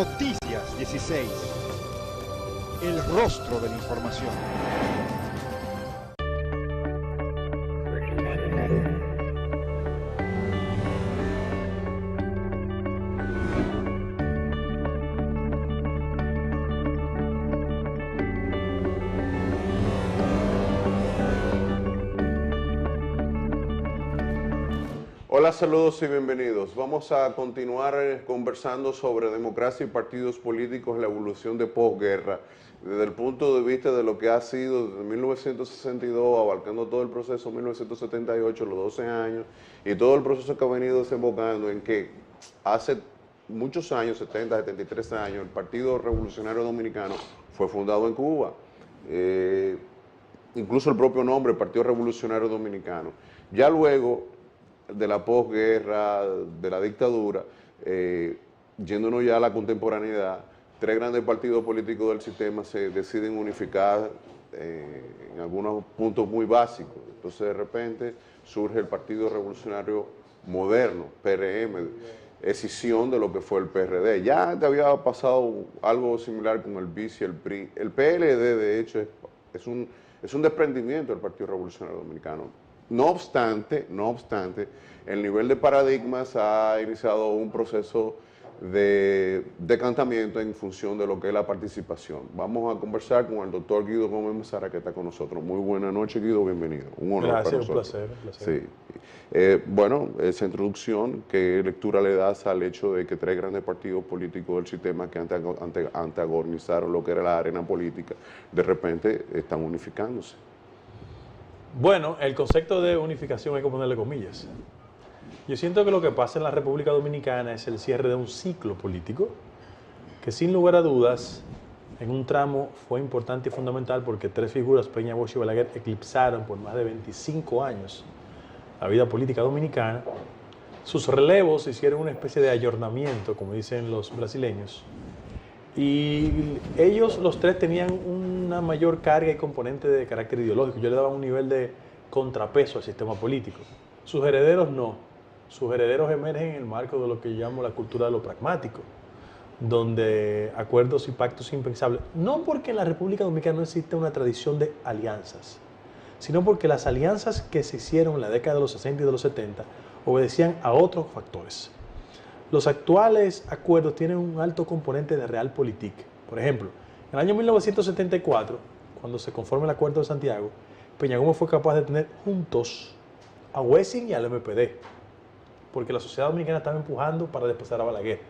Noticias 16. El rostro de la información. Hola, saludos y bienvenidos. Vamos a continuar conversando sobre democracia y partidos políticos en la evolución de posguerra, desde el punto de vista de lo que ha sido desde 1962, abarcando todo el proceso 1978, los 12 años, y todo el proceso que ha venido desembocando en que hace muchos años, 70, 73 años, el Partido Revolucionario Dominicano fue fundado en Cuba. Incluso el propio nombre, Partido Revolucionario Dominicano. Ya luego de la posguerra, de la dictadura, yéndonos ya a la contemporaneidad, tres grandes partidos políticos del sistema se deciden unificar en algunos puntos muy básicos. Entonces, de repente, surge el Partido Revolucionario Moderno, PRM, escisión de lo que fue el PRD. Ya te había pasado algo similar con el BIS y el PRI. El PLD, de hecho, es un desprendimiento del Partido Revolucionario Dominicano. No obstante, el nivel de paradigmas ha iniciado un proceso de decantamiento en función de lo que es la participación. Vamos a conversar con el doctor Guido Gómez Mazara, que está con nosotros. Muy buenas noches, Guido, bienvenido. Un honor para nosotros. Gracias, un placer. Sí. Bueno, esa introducción, ¿qué lectura le das al hecho de que tres grandes partidos políticos del sistema que antagonizaron lo que era la arena política, de repente están unificándose? Bueno, el concepto de unificación hay que ponerle comillas. Yo siento que lo que pasa en la República Dominicana es el cierre de un ciclo político que, sin lugar a dudas, en un tramo fue importante y fundamental porque tres figuras, Peña, Bosch y Balaguer, eclipsaron por más de 25 años la vida política dominicana. Sus relevos hicieron una especie de ayornamiento, como dicen los brasileños, y ellos, los tres, tenían una mayor carga y componente de carácter ideológico. Yo le daba un nivel de contrapeso al sistema político. Sus herederos no. Sus herederos emergen en el marco de lo que yo llamo la cultura de lo pragmático, donde acuerdos y pactos impensables. No porque en la República Dominicana no existe una tradición de alianzas, sino porque las alianzas que se hicieron en la década de los 60 y de los 70 obedecían a otros factores. Los actuales acuerdos tienen un alto componente de realpolitik. Por ejemplo, en el año 1974, cuando se conforma el Acuerdo de Santiago, Peña Gómez fue capaz de tener juntos a Wessing y al MPD, porque la sociedad dominicana estaba empujando para desplazar a Balaguer.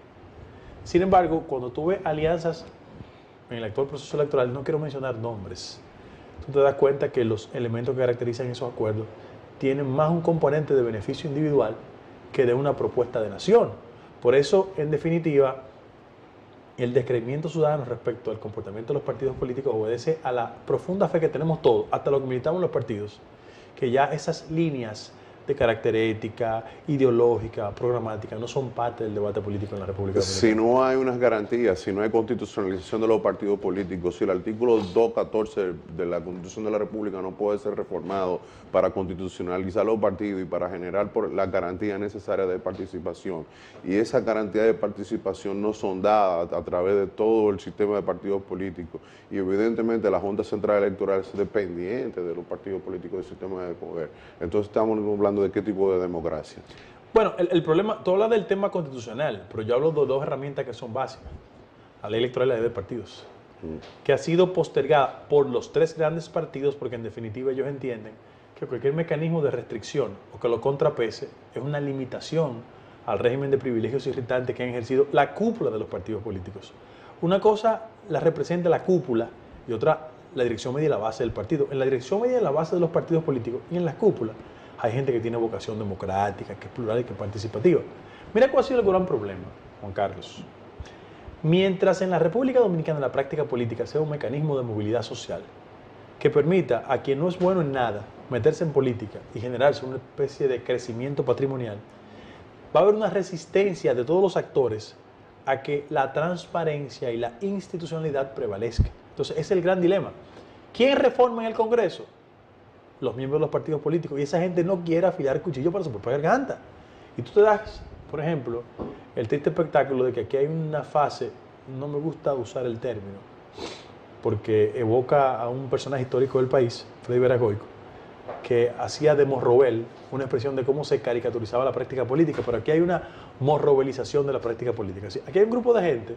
Sin embargo, cuando tuve alianzas en el actual proceso electoral, no quiero mencionar nombres, tú te das cuenta que los elementos que caracterizan esos acuerdos tienen más un componente de beneficio individual que de una propuesta de nación. Por eso, en definitiva, el descreimiento ciudadano respecto al comportamiento de los partidos políticos obedece a la profunda fe que tenemos todos, hasta los que militamos en los partidos, que ya esas líneas de carácter ética, ideológica, programática, no son parte del debate político en la República Dominicana. Si no hay unas garantías, si no hay constitucionalización de los partidos políticos, si el artículo 214 de la Constitución de la República no puede ser reformado para constitucionalizar los partidos y para generar la garantía necesaria de participación, y esa garantía de participación no son dadas a través de todo el sistema de partidos políticos, y evidentemente la Junta Central Electoral es dependiente de los partidos políticos del sistema de poder, entonces estamos hablando de qué tipo de democracia. Bueno, el problema, tú hablas del tema constitucional, pero yo hablo de dos herramientas que son básicas. La ley electoral y la ley de partidos, que ha sido postergada por los tres grandes partidos porque en definitiva ellos entienden que cualquier mecanismo de restricción o que lo contrapese es una limitación al régimen de privilegios irritantes que han ejercido la cúpula de los partidos políticos. Una cosa la representa la cúpula y otra la dirección media y la base del partido. En la dirección media y la base de los partidos políticos y en la cúpula hay gente que tiene vocación democrática, que es plural y que es participativa. Mira cuál ha sido el gran problema, Juan Carlos. Mientras en la República Dominicana la práctica política sea un mecanismo de movilidad social que permita a quien no es bueno en nada meterse en política y generarse una especie de crecimiento patrimonial, va a haber una resistencia de todos los actores a que la transparencia y la institucionalidad prevalezca. Entonces, ese es el gran dilema. ¿Quién reforma en el Congreso? Los miembros de los partidos políticos, y esa gente no quiere afilar cuchillo para su propia garganta. Y tú te das, por ejemplo, el triste espectáculo de que aquí hay una fase no me gusta usar el término, porque evoca a un personaje histórico del país, Freddy Veragoico, que hacía de morrobel una expresión de cómo se caricaturizaba la práctica política, pero aquí hay una morrobelización de la práctica política. Aquí hay un grupo de gente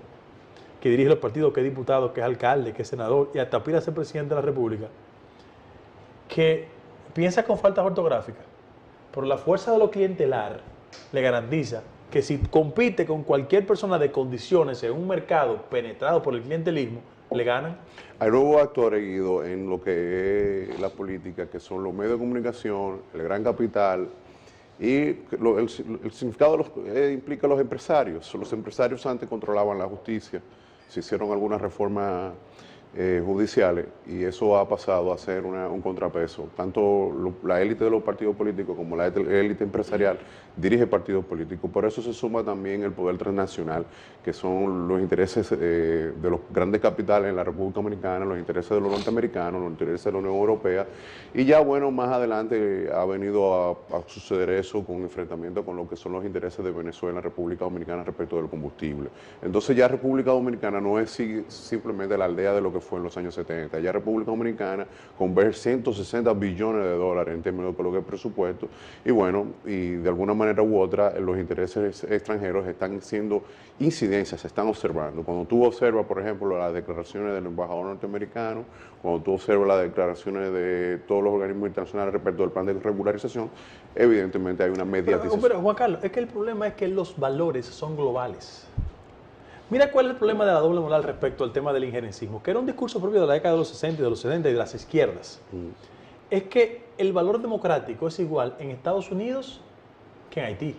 que dirige los partidos, que es diputado, que es alcalde, que es senador y hasta aspira a ser presidente de la República, que piensa con faltas ortográficas, pero la fuerza de lo clientelar le garantiza que si compite con cualquier persona de condiciones en un mercado penetrado por el clientelismo, le ganan. Hay nuevos actores, Guido, en lo que es la política, que son los medios de comunicación, el gran capital, y el significado implica a los empresarios. Los empresarios antes controlaban la justicia, se hicieron algunas reformas judiciales y eso ha pasado a ser un contrapeso. Tanto la élite de los partidos políticos como la élite empresarial dirige partidos políticos. Por eso se suma también el poder transnacional, que son los intereses de los grandes capitales en la República Dominicana, los intereses de los norteamericanos, los intereses de la Unión Europea. Y ya, bueno, más adelante ha venido a suceder eso con enfrentamiento con lo que son los intereses de Venezuela, República Dominicana respecto del combustible. Entonces ya República Dominicana no es simplemente la aldea de lo que fue en los años 70. Ya República Dominicana converge 160 billones de dólares en términos de lo que es presupuesto. Y bueno, y de alguna manera u otra, los intereses extranjeros están siendo incidencias, se están observando. Cuando tú observas, por ejemplo, las declaraciones del embajador norteamericano, cuando tú observas las declaraciones de todos los organismos internacionales respecto al plan de regularización, evidentemente hay una mediatización. Pero Juan Carlos, es que el problema es que los valores son globales. Mira cuál es el problema de la doble moral respecto al tema del injerencismo, que era un discurso propio de la década de los 60 y de los 70 y de las izquierdas. Es que el valor democrático es igual en Estados Unidos que en Haití.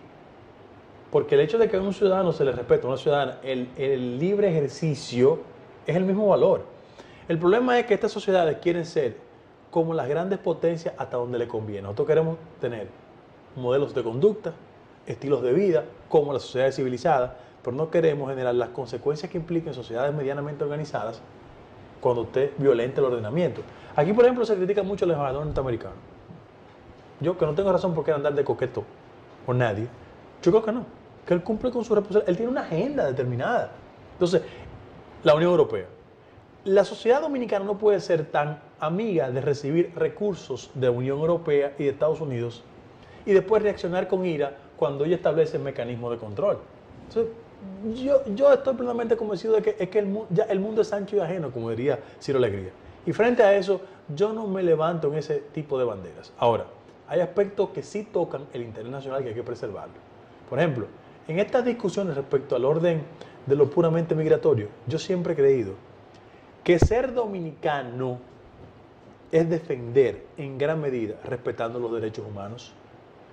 Porque el hecho de que a un ciudadano se le respete, a una ciudadana, el libre ejercicio es el mismo valor. El problema es que estas sociedades quieren ser como las grandes potencias hasta donde le conviene. Nosotros queremos tener modelos de conducta, estilos de vida, como las sociedades civilizadas, pero no queremos generar las consecuencias que impliquen sociedades medianamente organizadas cuando usted violente el ordenamiento. Aquí, por ejemplo, se critica mucho al embajador norteamericano. Yo, que no tengo razón por qué andar de coqueto con nadie, yo creo que no, que él cumple con su responsabilidad, él tiene una agenda determinada. Entonces, la Unión Europea, la sociedad dominicana no puede ser tan amiga de recibir recursos de la Unión Europea y de Estados Unidos y después reaccionar con ira cuando ella establece mecanismos de control. Entonces, yo estoy plenamente convencido de que, ya el mundo es ancho y ajeno, como diría Ciro Alegría. Y frente a eso, yo no me levanto en ese tipo de banderas. Ahora, hay aspectos que sí tocan el interés nacional que hay que preservarlo. Por ejemplo, en estas discusiones respecto al orden de lo puramente migratorio, yo siempre he creído que ser dominicano es defender en gran medida, respetando los derechos humanos,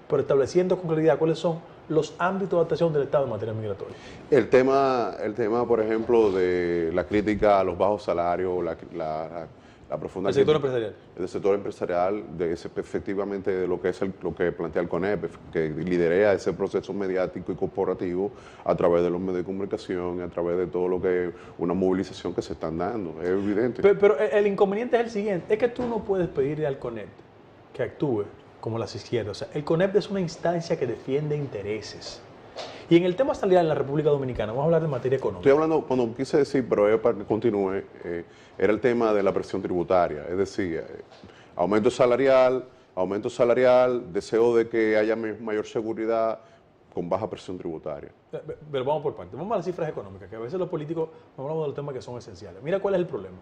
pero estableciendo con claridad cuáles son los ámbitos de adaptación del Estado en materia migratoria. El tema, por ejemplo, de la crítica a los bajos salarios, la profunda... El sector empresarial. El sector empresarial, efectivamente de lo que es lo que plantea el CONEP, que lidera ese proceso mediático y corporativo a través de los medios de comunicación, a través de todo lo que es una movilización que se están dando, es evidente. Pero el inconveniente es el siguiente, es que tú no puedes pedirle al CONEP que actúe como las izquierdas. O sea, el CONEP es una instancia que defiende intereses. Y en el tema salarial en la República Dominicana, vamos a hablar de materia económica. Estoy hablando, cuando quise decir, pero para que continúe, era el tema de la presión tributaria. Es decir, aumento salarial, deseo de que haya mayor seguridad con baja presión tributaria. Pero vamos por partes. Vamos a las cifras económicas, que a veces los políticos no hablamos de los temas que son esenciales. Mira cuál es el problema.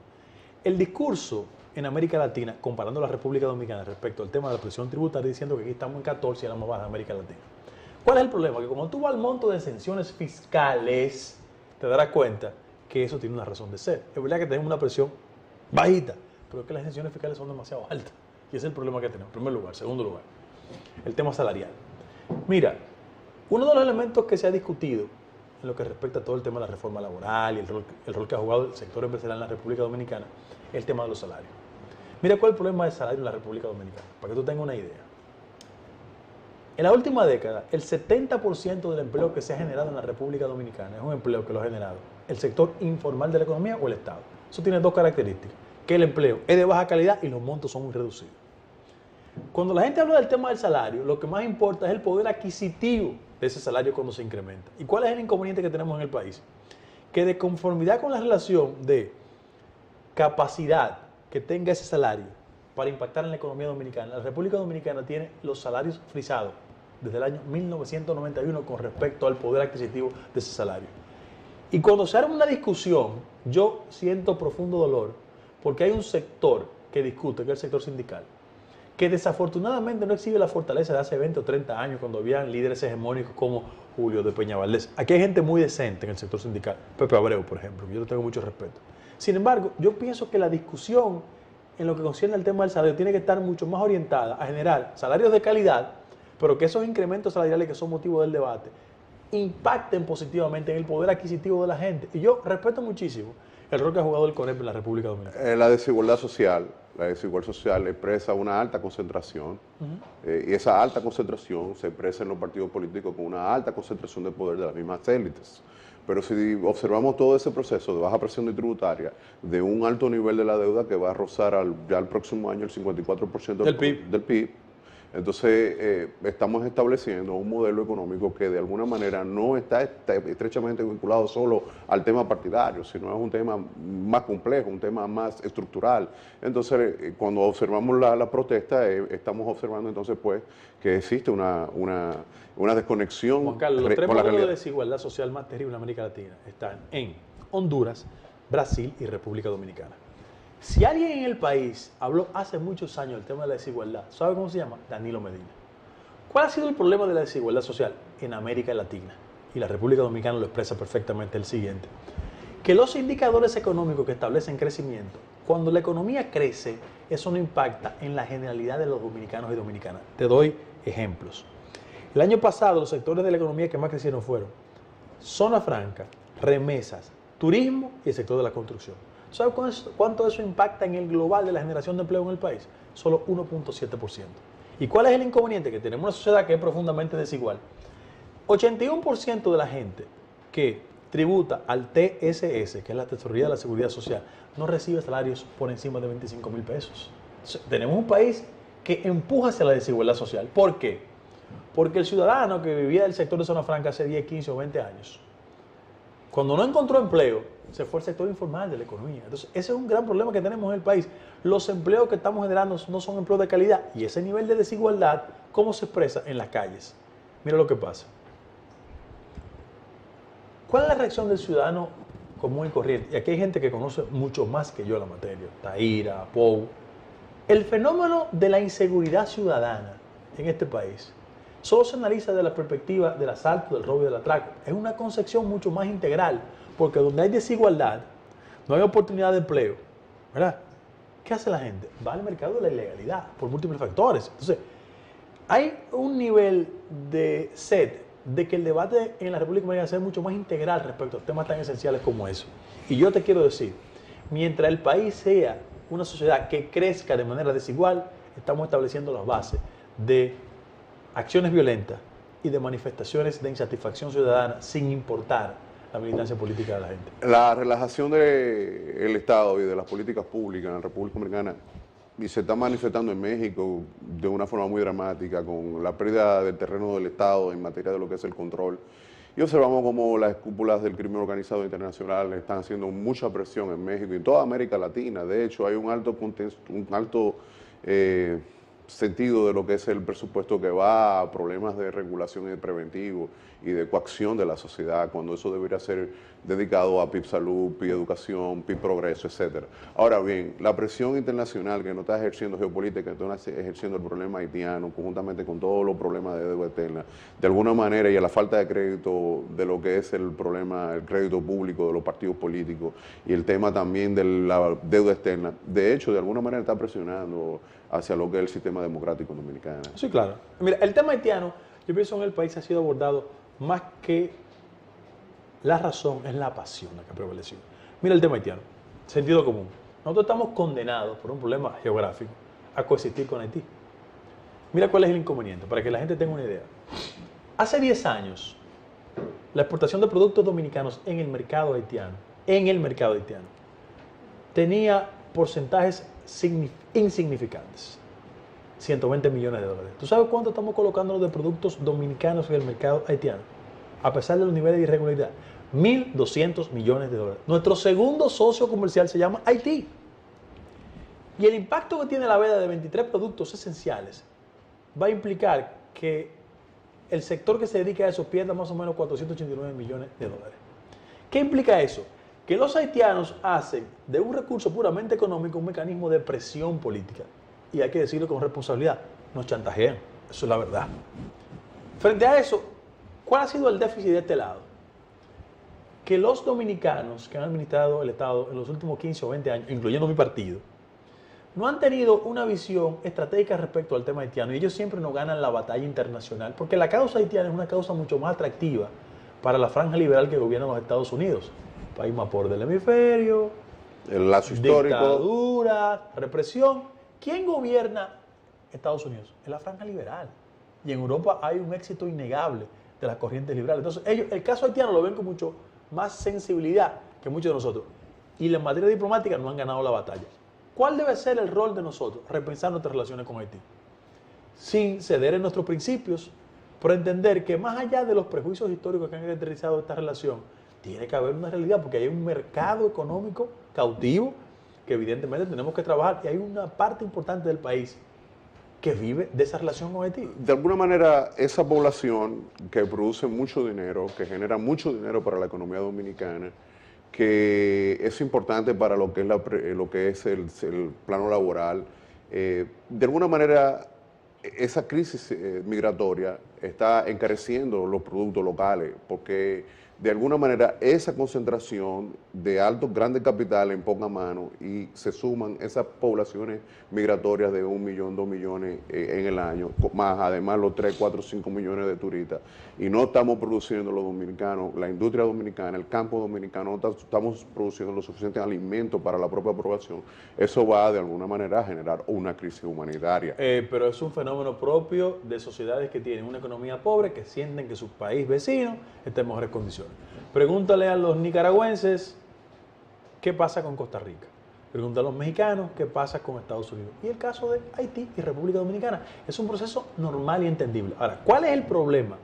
El discurso en América Latina, comparando la República Dominicana respecto al tema de la presión tributaria, diciendo que aquí estamos en 14 y la más baja de América Latina. ¿Cuál es el problema? Que como tú vas al monto de exenciones fiscales, te darás cuenta que eso tiene una razón de ser. Es verdad que tenemos una presión bajita, pero es que las exenciones fiscales son demasiado altas. Y ese es el problema que tenemos. En primer lugar. Segundo lugar, el tema salarial. Mira, uno de los elementos que se ha discutido en lo que respecta a todo el tema de la reforma laboral y el rol que ha jugado el sector empresarial en la República Dominicana, es el tema de los salarios. Mira cuál es el problema del salario en la República Dominicana, para que tú tengas una idea. En la última década, el 70% del empleo que se ha generado en la República Dominicana es un empleo que lo ha generado el sector informal de la economía o el Estado. Eso tiene dos características, que el empleo es de baja calidad y los montos son muy reducidos. Cuando la gente habla del tema del salario, lo que más importa es el poder adquisitivo de ese salario cuando se incrementa. ¿Y cuál es el inconveniente que tenemos en el país? que de conformidad con la relación de capacidad que tenga ese salario para impactar en la economía dominicana, la República Dominicana tiene los salarios frisados desde el año 1991 con respecto al poder adquisitivo de ese salario. Y cuando se arma una discusión, yo siento profundo dolor porque hay un sector que discute, que es el sector sindical, que desafortunadamente no exhibe la fortaleza de hace 20 o 30 años cuando habían líderes hegemónicos como Julio de Peña-Valdés. Aquí hay gente muy decente en el sector sindical, Pepe Abreu, por ejemplo, que yo le tengo mucho respeto. Sin embargo, yo pienso que la discusión en lo que concierne al tema del salario tiene que estar mucho más orientada a generar salarios de calidad, pero que esos incrementos salariales que son motivo del debate impacten positivamente en el poder adquisitivo de la gente. Y yo respeto muchísimo el rol que ha jugado el CONEP en la República Dominicana. La desigualdad social expresa una alta concentración y esa alta concentración se expresa en los partidos políticos con una alta concentración de poder de las mismas élites. Pero si observamos todo ese proceso de baja presión tributaria, de un alto nivel de la deuda que va a rozar ya el próximo año el 54% del PIB, entonces estamos estableciendo un modelo económico que de alguna manera no está estrechamente vinculado solo al tema partidario, sino es un tema más complejo, un tema más estructural. Entonces, cuando observamos la protesta, estamos observando entonces pues que existe una desconexión Juan Carlos, los tres con la modelos de realidad. desigualdad social más terribles en América Latina están en Honduras, Brasil y República Dominicana. Si alguien en el país habló hace muchos años del tema de la desigualdad, ¿sabe cómo se llama? Danilo Medina. ¿Cuál ha sido el problema de la desigualdad social en América Latina? Y la República Dominicana lo expresa perfectamente el siguiente. Que los indicadores económicos que establecen crecimiento, cuando la economía crece, eso no impacta en la generalidad de los dominicanos y dominicanas. Te doy ejemplos. El año pasado los sectores de la economía que más crecieron fueron zona franca, remesas, turismo y el sector de la construcción. ¿Sabes cuánto eso impacta en el global de la generación de empleo en el país? Solo 1.7%. ¿Y cuál es el inconveniente? Que tenemos una sociedad que es profundamente desigual. 81% de la gente que tributa al TSS, que es la Tesorería de la Seguridad Social, no recibe salarios por encima de 25,000 pesos. Entonces, tenemos un país que empuja hacia la desigualdad social. ¿Por qué? Porque el ciudadano que vivía del sector de zona franca hace 10, 15 o 20 años, cuando no encontró empleo, se fue al sector informal de la economía. Entonces, ese es un gran problema que tenemos en el país. Los empleos que estamos generando no son empleos de calidad. Y ese nivel de desigualdad, ¿cómo se expresa en las calles? Mira lo que pasa. ¿Cuál es la reacción del ciudadano común y corriente? Y aquí hay gente que conoce mucho más que yo la materia. Taira, Pou. El fenómeno de la inseguridad ciudadana en este país solo se analiza desde la perspectiva del asalto, del robo y del atraco. Es una concepción mucho más integral, porque donde hay desigualdad, no hay oportunidad de empleo, ¿verdad? ¿Qué hace la gente? Va al mercado de la ilegalidad, por múltiples factores. Entonces, hay un nivel de sed de que el debate en la República Dominicana sea mucho más integral respecto a temas tan esenciales como eso. Y yo te quiero decir, mientras el país sea una sociedad que crezca de manera desigual, estamos estableciendo las bases de acciones violentas y de manifestaciones de insatisfacción ciudadana sin importar la militancia política de la gente. La relajación del Estado y de las políticas públicas en la República Dominicana y se está manifestando en México de una forma muy dramática con la pérdida del terreno del Estado en materia de lo que es el control. Y observamos cómo las cúpulas del crimen organizado internacional están haciendo mucha presión en México y en toda América Latina. De hecho, hay un alto sentido de lo que es el presupuesto que va a problemas de regulación y de preventivo y de coacción de la sociedad, cuando eso debería ser dedicado a PIB Salud, PIB Educación, PIB Progreso, etc. Ahora bien, la presión internacional que no está ejerciendo geopolítica, que está ejerciendo el problema haitiano, conjuntamente con todos los problemas de deuda externa, de alguna manera, y a la falta de crédito de lo que es el problema, el crédito público de los partidos políticos, y el tema también de la deuda externa, de hecho, de alguna manera está presionando hacia lo que es el sistema democrático dominicano. Sí, claro. Mira, el tema haitiano, yo pienso en el país ha sido abordado más que la razón, es la pasión la que ha prevalecido. Mira el tema haitiano, sentido común. Nosotros estamos condenados por un problema geográfico a coexistir con Haití. Mira cuál es el inconveniente, para que la gente tenga una idea. Hace 10 años, la exportación de productos dominicanos en el mercado haitiano, tenía porcentajes insignificantes. 120 millones de dólares. ¿Tú sabes cuánto estamos colocando de productos dominicanos en el mercado haitiano? A pesar de los niveles de irregularidad, 1.200 millones de dólares. Nuestro segundo socio comercial se llama Haití. Y el impacto que tiene la veda de 23 productos esenciales va a implicar que el sector que se dedica a eso pierda más o menos 489 millones de dólares. ¿Qué implica eso? Que los haitianos hacen de un recurso puramente económico un mecanismo de presión política. Y hay que decirlo con responsabilidad, nos chantajean, eso es la verdad. Frente a eso, ¿cuál ha sido el déficit de este lado? Que los dominicanos que han administrado el Estado en los últimos 15 o 20 años, incluyendo mi partido, no han tenido una visión estratégica respecto al tema haitiano y ellos siempre nos ganan la batalla internacional porque la causa haitiana es una causa mucho más atractiva para la franja liberal que gobierna los Estados Unidos. País más pobre del hemisferio, El lazo histórico. dictadura, represión. ¿Quién gobierna Estados Unidos? Es la franja liberal. Y en Europa hay un éxito innegable de las corrientes liberales. Entonces, ellos, el caso haitiano lo ven con mucho más sensibilidad que muchos de nosotros. Y en materia diplomática no han ganado la batalla. ¿Cuál debe ser el rol de nosotros? Repensar nuestras relaciones con Haití. Sin ceder en nuestros principios, pero entender que más allá de los prejuicios históricos que han caracterizado esta relación, tiene que haber una realidad, porque hay un mercado económico cautivo que evidentemente tenemos que trabajar y hay una parte importante del país que vive de esa relación con Haití. De alguna manera, esa población que produce mucho dinero, que genera mucho dinero para la economía dominicana, que es importante para lo que es, el plano laboral, de alguna manera esa crisis migratoria está encareciendo los productos locales, porque de alguna manera esa concentración de altos, grandes capitales en poca mano y se suman esas poblaciones migratorias de 1 millón, 2 millones en el año, más además los 3, 4, 5 millones de turistas, y no estamos produciendo los dominicanos, la industria dominicana, el campo dominicano, no estamos produciendo los suficientes alimentos para la propia población, eso va de alguna manera a generar una crisis humanitaria. Pero es un fenómeno propio de sociedades que tienen una economía pobre, que sienten que su país vecino está en mejores condiciones. Pregúntale a los nicaragüenses qué pasa con Costa Rica. Pregúntale a los mexicanos qué pasa con Estados Unidos. Y el caso de Haití y República Dominicana. Es un proceso normal y entendible. Ahora, ¿cuál es el problema?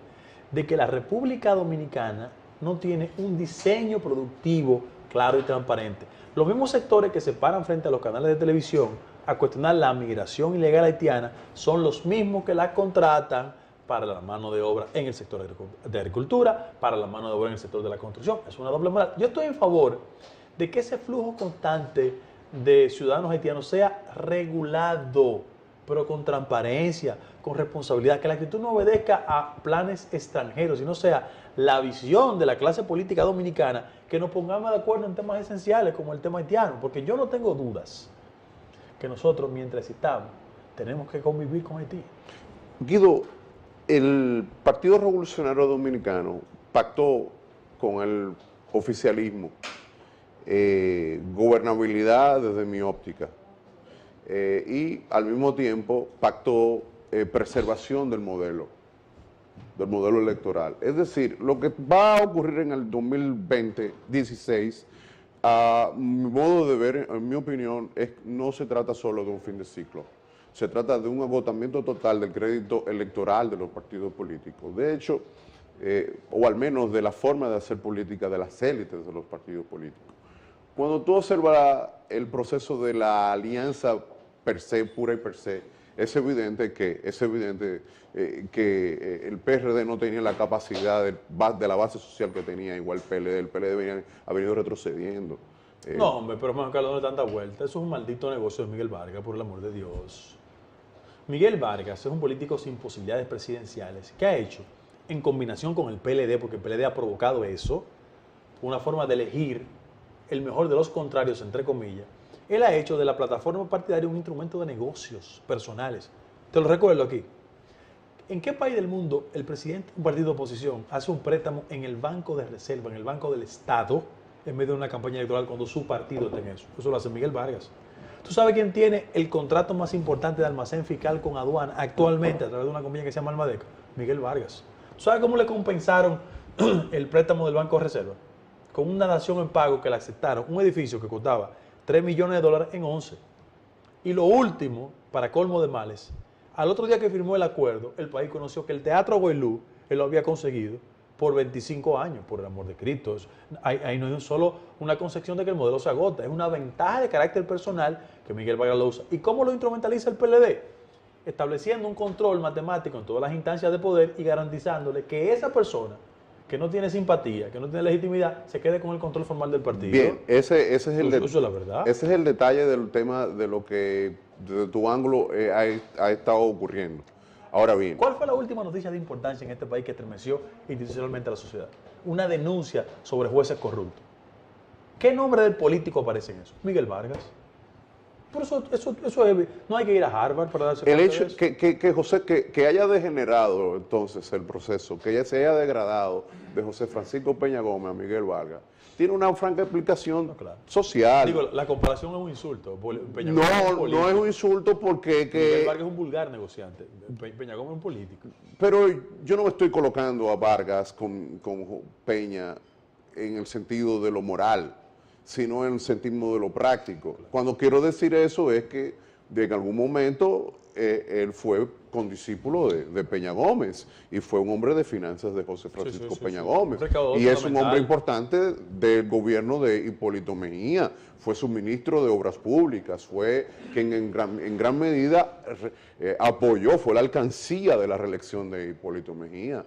De que la República Dominicana no tiene un diseño productivo claro y transparente. Los mismos sectores que se paran frente a los canales de televisión a cuestionar la migración ilegal haitiana son los mismos que la contratan para la mano de obra en el sector de agricultura, para la mano de obra en el sector de la construcción. Es una doble moral. Yo estoy en favor de que ese flujo constante de ciudadanos haitianos sea regulado, pero con transparencia, con responsabilidad, que la actitud no obedezca a planes extranjeros, sino sea la visión de la clase política dominicana que nos pongamos de acuerdo en temas esenciales como el tema haitiano, porque yo no tengo dudas que nosotros, mientras existamos, tenemos que convivir con Haití. Guido, el Partido Revolucionario Dominicano pactó con el oficialismo gobernabilidad desde mi óptica y al mismo tiempo pactó preservación del modelo electoral. Es decir, lo que va a ocurrir en el 2020-16, a mi modo de ver, en mi opinión, no se trata solo de un fin de ciclo. Se trata de un agotamiento total del crédito electoral de los partidos políticos. De hecho, o al menos de la forma de hacer política de las élites de los partidos políticos. Cuando tú observas el proceso de la alianza per se, pura y per se, es evidente que el PRD no tenía la capacidad de la base social que tenía igual el PLD. El PLD ha venido retrocediendo. No, hombre, pero Juan Carlos, no le tanta vuelta. Eso es un maldito negocio de Miguel Vargas, por el amor de Dios. Miguel Vargas es un político sin posibilidades presidenciales. ¿Qué ha hecho? En combinación con el PLD, porque el PLD ha provocado eso, una forma de elegir el mejor de los contrarios, entre comillas. Él ha hecho de la plataforma partidaria un instrumento de negocios personales. Te lo recuerdo aquí. ¿En qué país del mundo el presidente de un partido de oposición hace un préstamo en el Banco de Reserva, en el Banco del Estado, en medio de una campaña electoral cuando su partido está en eso? Eso lo hace Miguel Vargas. ¿Tú sabes quién tiene el contrato más importante de almacén fiscal con aduana actualmente a través de una compañía que se llama Almadeca? Miguel Vargas. ¿Tú sabes cómo le compensaron el préstamo del Banco de Reserva? Con una dación en pago que le aceptaron, un edificio que costaba $3 millones en 11. Y lo último, para colmo de males, al otro día que firmó el acuerdo, el país conoció que el Teatro Goilú, él lo había conseguido por 25 años, por el amor de Cristo. Ahí no es solo una concepción de que el modelo se agota, es una ventaja de carácter personal que Miguel Vargas lo usa. ¿Y cómo lo instrumentaliza el PLD? Estableciendo un control matemático en todas las instancias de poder y garantizándole que esa persona que no tiene simpatía, que no tiene legitimidad, se quede con el control formal del partido. Bien, ese es eso es la verdad. Ese es el detalle del tema de lo que desde tu ángulo ha estado ocurriendo. Ahora bien, ¿Cuál fue la última noticia de importancia en este país que estremeció institucionalmente a la sociedad? Una denuncia sobre jueces corruptos. ¿Qué nombre del político aparece en eso? Miguel Vargas. Por eso es, no hay que ir a Harvard para darse cuenta el hecho de eso. que José, que haya degenerado entonces el proceso, que ya se haya degradado de José Francisco Peña Gómez a Miguel Vargas, tiene una franca explicación No, claro. social. Digo, la comparación es un insulto. Peña Gómez es un No, político. no es un insulto porque... Miguel Vargas es un vulgar negociante. Peña Gómez es un político. Pero yo no me estoy colocando a Vargas con Peña en el sentido de lo moral, sino en el sentido de lo práctico. Cuando quiero decir eso es que en algún momento él fue condiscípulo de Peña Gómez y fue un hombre de finanzas de José Francisco Peña Gómez. Y es un hombre importante del gobierno de Hipólito Mejía, fue su ministro de Obras Públicas, fue quien en gran medida apoyó, fue la alcancía de la reelección de Hipólito Mejía.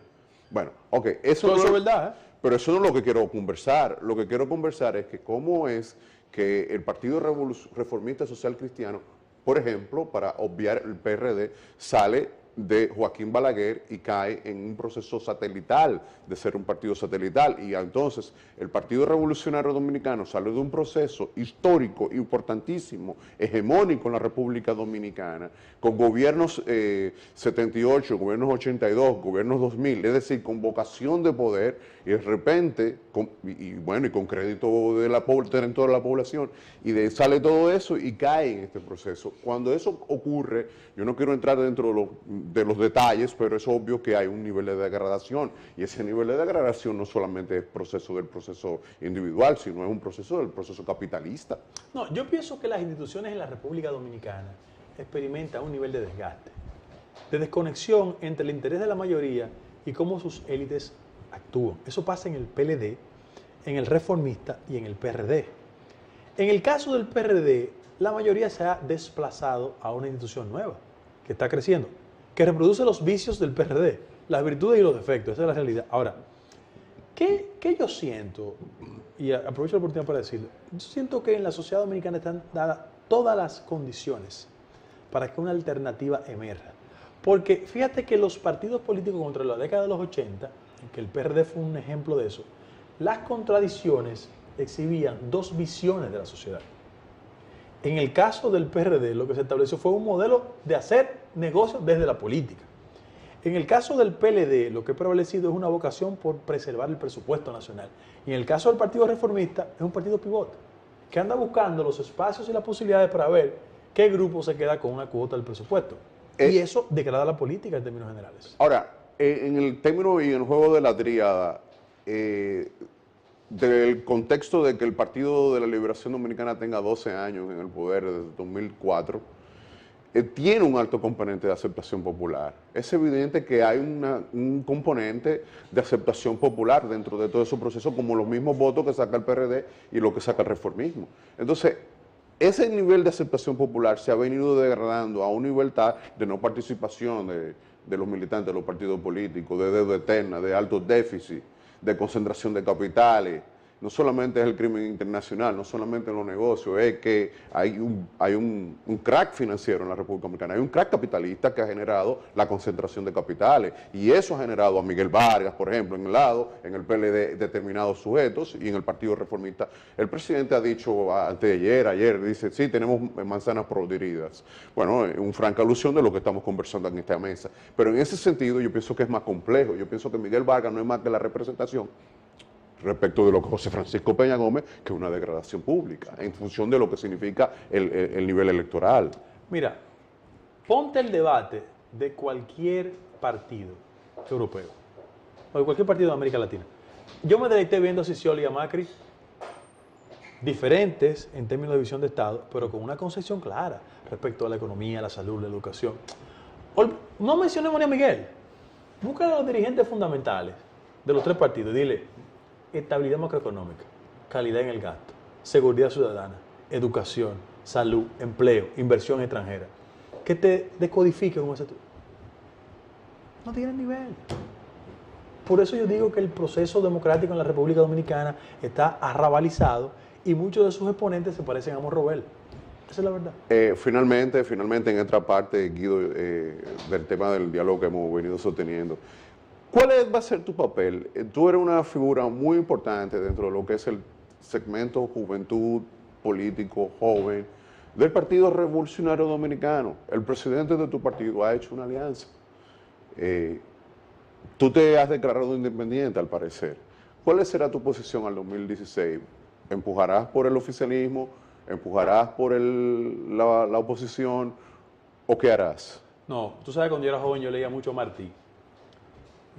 Bueno, ok, eso es verdad, ¿eh? Pero eso no es lo que quiero conversar. Lo que quiero conversar es que cómo es que el Partido Reformista Social Cristiano, por ejemplo, para obviar el PRD, sale de Joaquín Balaguer y cae en un proceso satelital, de ser un partido satelital. Y entonces el Partido Revolucionario Dominicano sale de un proceso histórico, importantísimo, hegemónico en la República Dominicana, con gobiernos 78, gobiernos 82, gobiernos 2000, es decir, con vocación de poder, y de repente, con crédito de toda la población, sale todo eso y cae en este proceso. Cuando eso ocurre, yo no quiero entrar dentro de los detalles, pero es obvio que hay un nivel de degradación, y ese nivel de degradación no solamente es proceso del proceso individual, sino es un proceso del proceso capitalista. No, yo pienso que las instituciones en la República Dominicana experimentan un nivel de desgaste, de desconexión entre el interés de la mayoría y cómo sus élites actúan. Eso pasa en el PLD, en el Reformista y en el PRD. En el caso del PRD, la mayoría se ha desplazado a una institución nueva, que está creciendo, que reproduce los vicios del PRD, las virtudes y los defectos, esa es la realidad. Ahora, ¿qué yo siento? Y aprovecho la oportunidad para decirlo. Yo siento que en la sociedad dominicana están dadas todas las condiciones para que una alternativa emerja. Porque fíjate que los partidos políticos contra la década de los 80, que el PRD fue un ejemplo de eso, las contradicciones exhibían dos visiones de la sociedad. En el caso del PRD, lo que se estableció fue un modelo de hacer negocios desde la política. En el caso del PLD, lo que ha prevalecido es una vocación por preservar el presupuesto nacional. Y en el caso del Partido Reformista, es un partido pivote, que anda buscando los espacios y las posibilidades para ver qué grupo se queda con una cuota del presupuesto. Y eso degrada la política en términos generales. Ahora, en el término y en el juego de la tríada, del contexto de que el Partido de la Liberación Dominicana tenga 12 años en el poder desde 2004, tiene un alto componente de aceptación popular. Es evidente que hay un componente de aceptación popular dentro de todo ese proceso, como los mismos votos que saca el PRD y lo que saca el reformismo. Entonces, ese nivel de aceptación popular se ha venido degradando a un nivel tal de no participación de los militantes de los partidos políticos, de deuda eterna, de alto déficit, de concentración de capitales. No solamente es el crimen internacional, no solamente en los negocios, es que hay un crack financiero en la República Dominicana, hay un crack capitalista que ha generado la concentración de capitales, y eso ha generado a Miguel Vargas, por ejemplo, en el PLD, determinados sujetos, y en el Partido Reformista. El presidente ha dicho ayer, dice, sí, tenemos manzanas podridas. Bueno, un franca alusión de lo que estamos conversando en esta mesa. Pero en ese sentido yo pienso que es más complejo, yo pienso que Miguel Vargas no es más que la representación respecto de lo que José Francisco Peña Gómez, que es una degradación pública, en función de lo que significa el nivel electoral. Mira, ponte el debate de cualquier partido europeo, o de cualquier partido de América Latina. Yo me deleité viendo a Scioli y a Macri, diferentes en términos de visión de Estado, pero con una concepción clara respecto a la economía, la salud, la educación. No mencionemos ni a Miguel, busca a los dirigentes fundamentales. de los tres partidos, dile estabilidad macroeconómica, calidad en el gasto, seguridad ciudadana, educación, salud, empleo, inversión extranjera, que te descodifique como ese tú. No tiene nivel. Por eso yo digo que el proceso democrático en la República Dominicana está arrabalizado y muchos de sus exponentes se parecen a Morrobel. Esa es la verdad. Finalmente, en esta parte, Guido, del tema del diálogo que hemos venido sosteniendo, ¿cuál va a ser tu papel? Tú eres una figura muy importante dentro de lo que es el segmento juventud, político, joven, del Partido Revolucionario Dominicano. El presidente de tu partido ha hecho una alianza. Tú te has declarado independiente, al parecer. ¿Cuál será tu posición al 2016? ¿Empujarás por el oficialismo? ¿Empujarás por la oposición? ¿O qué harás? No, tú sabes, cuando yo era joven yo leía mucho Martí.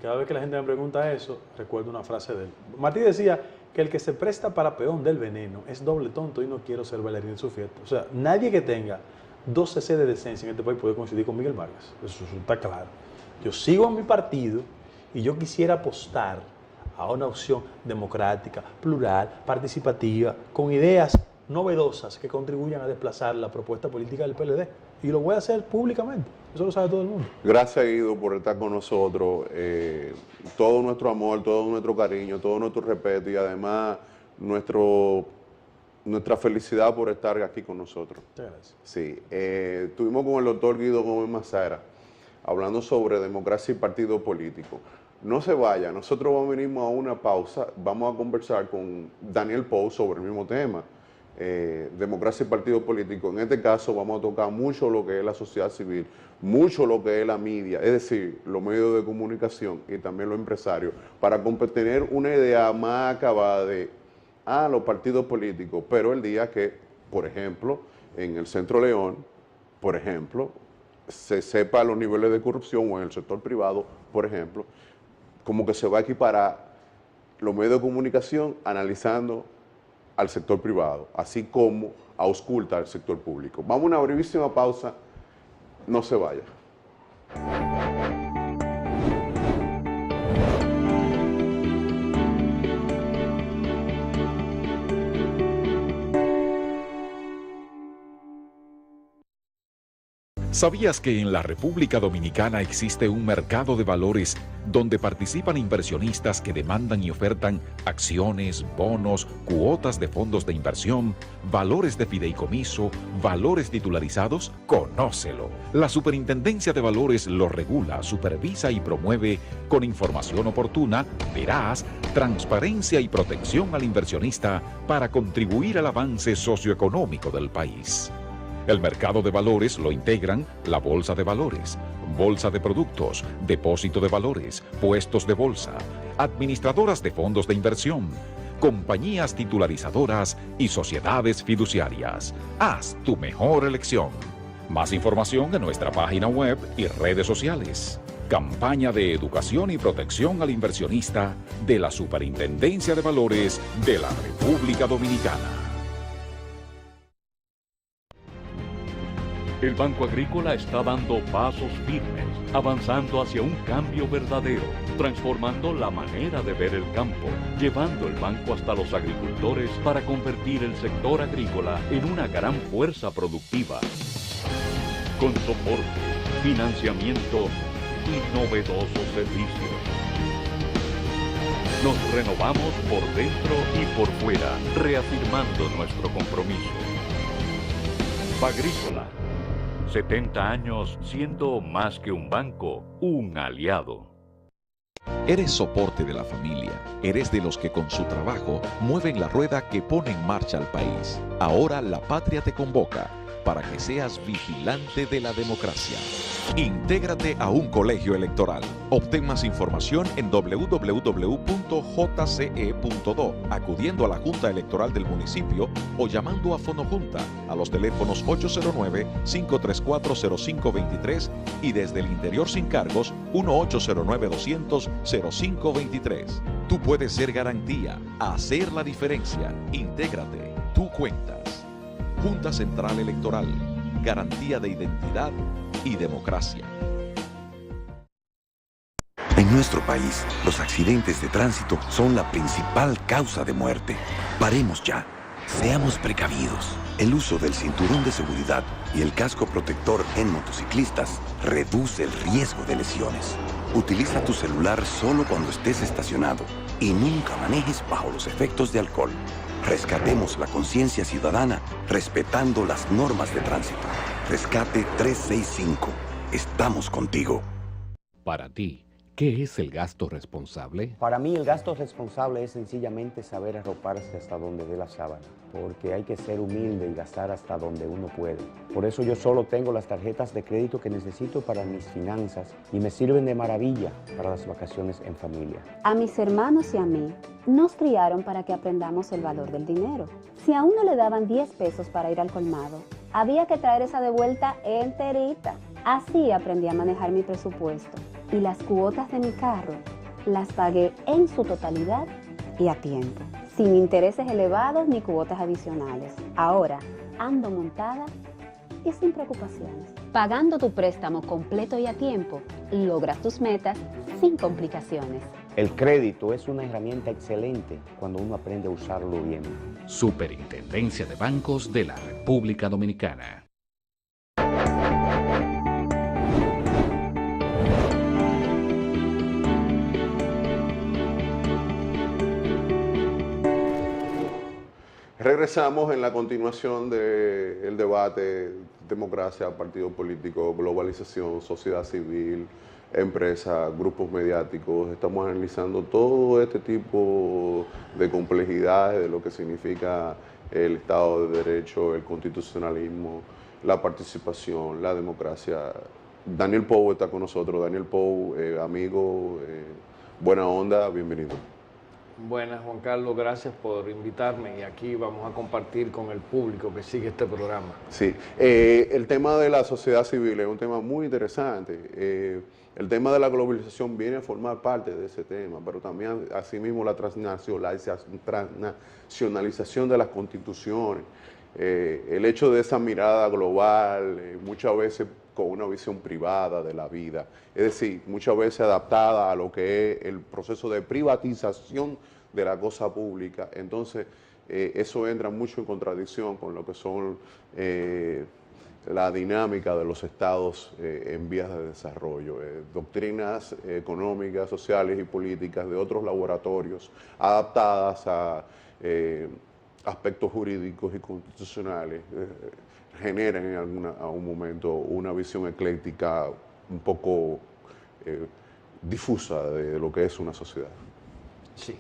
Cada vez que la gente me pregunta eso, recuerdo una frase de él. Martí decía que el que se presta para peón del veneno es doble tonto y no quiero ser bailarín en su fiesta. O sea, nadie que tenga 12 cc de decencia en este país puede coincidir con Miguel Vargas. Eso está claro. Yo sigo a mi partido y yo quisiera apostar a una opción democrática, plural, participativa, con ideas novedosas que contribuyan a desplazar la propuesta política del PLD. Y lo voy a hacer públicamente. Eso lo sabe todo el mundo. Gracias, Guido, por estar con nosotros. Todo nuestro amor, todo nuestro cariño, todo nuestro respeto y además nuestra felicidad por estar aquí con nosotros. Muchas gracias. Sí, estuvimos con el doctor Guido Gómez Mazara hablando sobre democracia y partido político. No se vaya, nosotros venimos a una pausa, vamos a conversar con Daniel Pou sobre el mismo tema, democracia y partido político. En este caso vamos a tocar mucho lo que es la sociedad civil, mucho lo que es la media, es decir, los medios de comunicación y también los empresarios, para tener una idea más acabada de los partidos políticos, pero el día que, por ejemplo, en el Centro León, por ejemplo, se sepa los niveles de corrupción o en el sector privado, por ejemplo, como que se va a equiparar los medios de comunicación analizando al sector privado, así como ausculta al sector público. Vamos a una brevísima pausa, no se vaya. ¿Sabías que en la República Dominicana existe un mercado de valores donde participan inversionistas que demandan y ofertan acciones, bonos, cuotas de fondos de inversión, valores de fideicomiso, valores titularizados? Conócelo. La Superintendencia de Valores lo regula, supervisa y promueve con información oportuna, veraz, transparencia y protección al inversionista para contribuir al avance socioeconómico del país. El mercado de valores lo integran la Bolsa de Valores, Bolsa de Productos, Depósito de Valores, Puestos de Bolsa, administradoras de fondos de inversión, compañías titularizadoras y sociedades fiduciarias. Haz tu mejor elección. Más información en nuestra página web y redes sociales. Campaña de educación y protección al inversionista de la Superintendencia de Valores de la República Dominicana. El Banco Agrícola está dando pasos firmes, avanzando hacia un cambio verdadero, transformando la manera de ver el campo, llevando el banco hasta los agricultores para convertir el sector agrícola en una gran fuerza productiva. Con soporte, financiamiento y novedosos servicios. Nos renovamos por dentro y por fuera, reafirmando nuestro compromiso. Agrícola. 70 años siendo más que un banco, un aliado. Eres soporte de la familia. Eres de los que con su trabajo mueven la rueda que pone en marcha al país. Ahora la patria te convoca para que seas vigilante de la democracia. Intégrate a un colegio electoral. Obtén más información en www.jce.do, acudiendo a la Junta Electoral del municipio o llamando a Fonojunta a los teléfonos 809-534-0523 y desde el interior sin cargos 1-809-200-0523. Tú puedes ser garantía, hacer la diferencia. Intégrate, tú cuentas. Junta Central Electoral, garantía de identidad y democracia. En nuestro país, los accidentes de tránsito son la principal causa de muerte. Paremos ya. Seamos precavidos. El uso del cinturón de seguridad y el casco protector en motociclistas reduce el riesgo de lesiones. Utiliza tu celular solo cuando estés estacionado y nunca manejes bajo los efectos de alcohol. Rescatemos la conciencia ciudadana respetando las normas de tránsito. Rescate 365. Estamos contigo. Para ti, ¿qué es el gasto responsable? Para mí el gasto responsable es sencillamente saber arroparse hasta donde dé la sábana, porque hay que ser humilde y gastar hasta donde uno puede. Por eso yo solo tengo las tarjetas de crédito que necesito para mis finanzas y me sirven de maravilla para las vacaciones en familia. A mis hermanos y a mí nos criaron para que aprendamos el valor del dinero. Si a uno le daban 10 pesos para ir al colmado, había que traer esa de vuelta enterita. Así aprendí a manejar mi presupuesto y las cuotas de mi carro las pagué en su totalidad y a tiempo, sin intereses elevados ni cuotas adicionales. Ahora ando montada y sin preocupaciones. Pagando tu préstamo completo y a tiempo, logras tus metas sin complicaciones. El crédito es una herramienta excelente cuando uno aprende a usarlo bien. Superintendencia de Bancos de la República Dominicana. Regresamos en la continuación del debate democracia, partido político, globalización, sociedad civil, empresas, grupos mediáticos. Estamos analizando todo este tipo de complejidades de lo que significa el Estado de Derecho, el constitucionalismo, la participación, la democracia. Daniel Pou está con nosotros. Daniel Pou, amigo, buena onda, bienvenido. Buenas, Juan Carlos, gracias por invitarme y aquí vamos a compartir con el público que sigue este programa. Sí, el tema de la sociedad civil es un tema muy interesante. El tema de la globalización viene a formar parte de ese tema, pero también asimismo la transnacionalización de las constituciones, el hecho de esa mirada global, muchas veces con una visión privada de la vida, es decir, muchas veces adaptada a lo que es el proceso de privatización de la cosa pública. Entonces, eso entra mucho en contradicción con lo que son la dinámica de los estados en vías de desarrollo, doctrinas económicas, sociales y políticas de otros laboratorios adaptadas a aspectos jurídicos y constitucionales, generan en algún momento una visión ecléctica un poco difusa de lo que es una sociedad. Sí.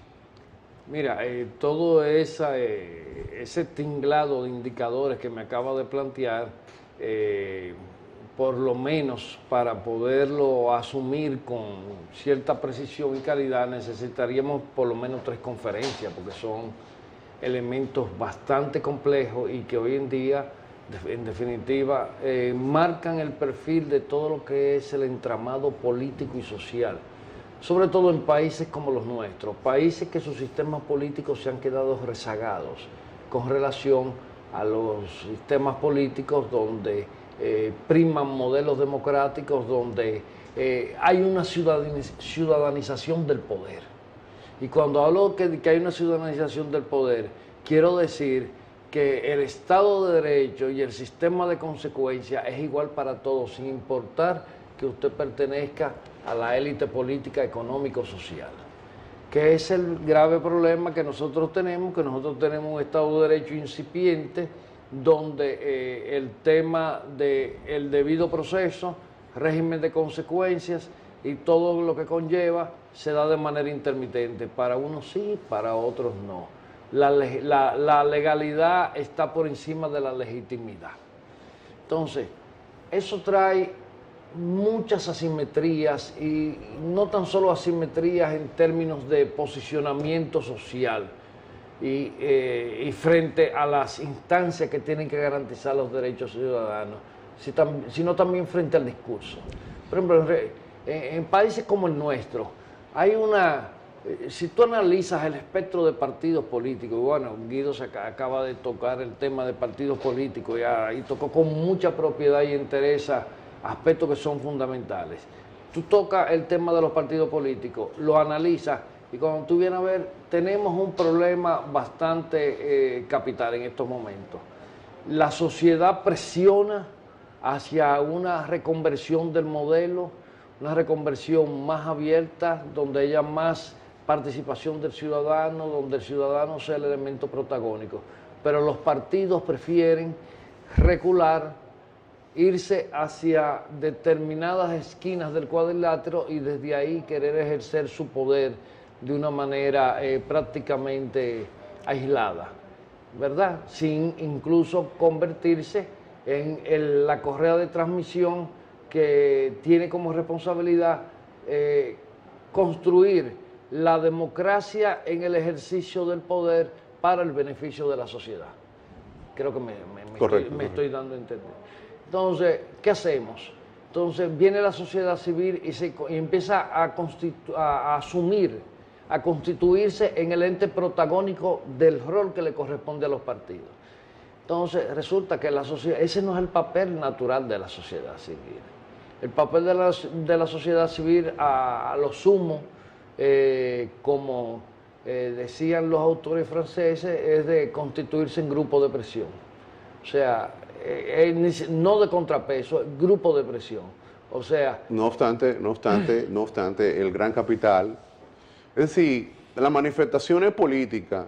Mira, todo ese tinglado de indicadores que me acaba de plantear, por lo menos para poderlo asumir con cierta precisión y calidad, necesitaríamos por lo menos 3 conferencias, porque son elementos bastante complejos y que hoy en día, en definitiva, marcan el perfil de todo lo que es el entramado político y social, sobre todo en países como los nuestros, países que sus sistemas políticos se han quedado rezagados con relación a los sistemas políticos donde priman modelos democráticos, donde hay una ciudadanización del poder. Y cuando hablo que hay una ciudadanización del poder, quiero decir que el Estado de Derecho y el sistema de consecuencia es igual para todos, sin importar que usted pertenezca a la élite política, económico-social. Que es el grave problema que nosotros tenemos un Estado de Derecho incipiente, donde el tema del debido proceso, régimen de consecuencias y todo lo que conlleva se da de manera intermitente. Para unos sí, para otros no. La legalidad está por encima de la legitimidad. Entonces, eso trae muchas asimetrías, y no tan solo asimetrías en términos de posicionamiento social y frente a las instancias que tienen que garantizar los derechos ciudadanos, sino también frente al discurso. Por ejemplo, en países como el nuestro, hay si tú analizas el espectro de partidos políticos, bueno, Guido acaba de tocar el tema de partidos políticos y tocó con mucha propiedad y interesa aspectos que son fundamentales. tú tocas el tema de los partidos políticos, lo analizas y cuando tú vienes a ver, tenemos un problema bastante capital en estos momentos. La sociedad presiona hacia una reconversión del modelo, una reconversión más abierta, donde haya más participación del ciudadano, donde el ciudadano sea el elemento protagónico. Pero los partidos prefieren recular, irse hacia determinadas esquinas del cuadrilátero y desde ahí querer ejercer su poder de una manera prácticamente aislada, ¿verdad? Sin incluso convertirse en la correa de transmisión que tiene como responsabilidad construir la democracia en el ejercicio del poder para el beneficio de la sociedad. Creo que me estoy dando a entender. Entonces, ¿qué hacemos? Entonces viene la sociedad civil y empieza a asumir, a constituirse en el ente protagónico del rol que le corresponde a los partidos. Entonces resulta que la sociedad, ese no es el papel natural de la sociedad civil. El papel de la sociedad civil, a lo sumo, como decían los autores franceses, es de constituirse en grupo de presión. O sea, no de contrapeso, grupo de presión. O sea... No obstante, el gran capital, es decir, las manifestaciones políticas,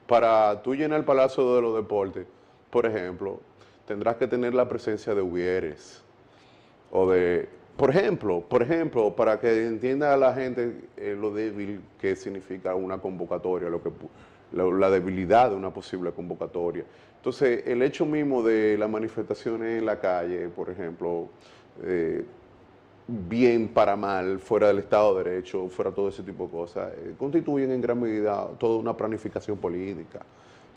para tú llenar el Palacio de los Deportes, por ejemplo, tendrás que tener la presencia de Ugüeres, o de... Por ejemplo, para que entienda a la gente lo débil que significa una convocatoria, la debilidad de una posible convocatoria. Entonces, el hecho mismo de las manifestaciones en la calle, por ejemplo, bien para mal, fuera del Estado de Derecho, fuera todo ese tipo de cosas, constituyen en gran medida toda una planificación política.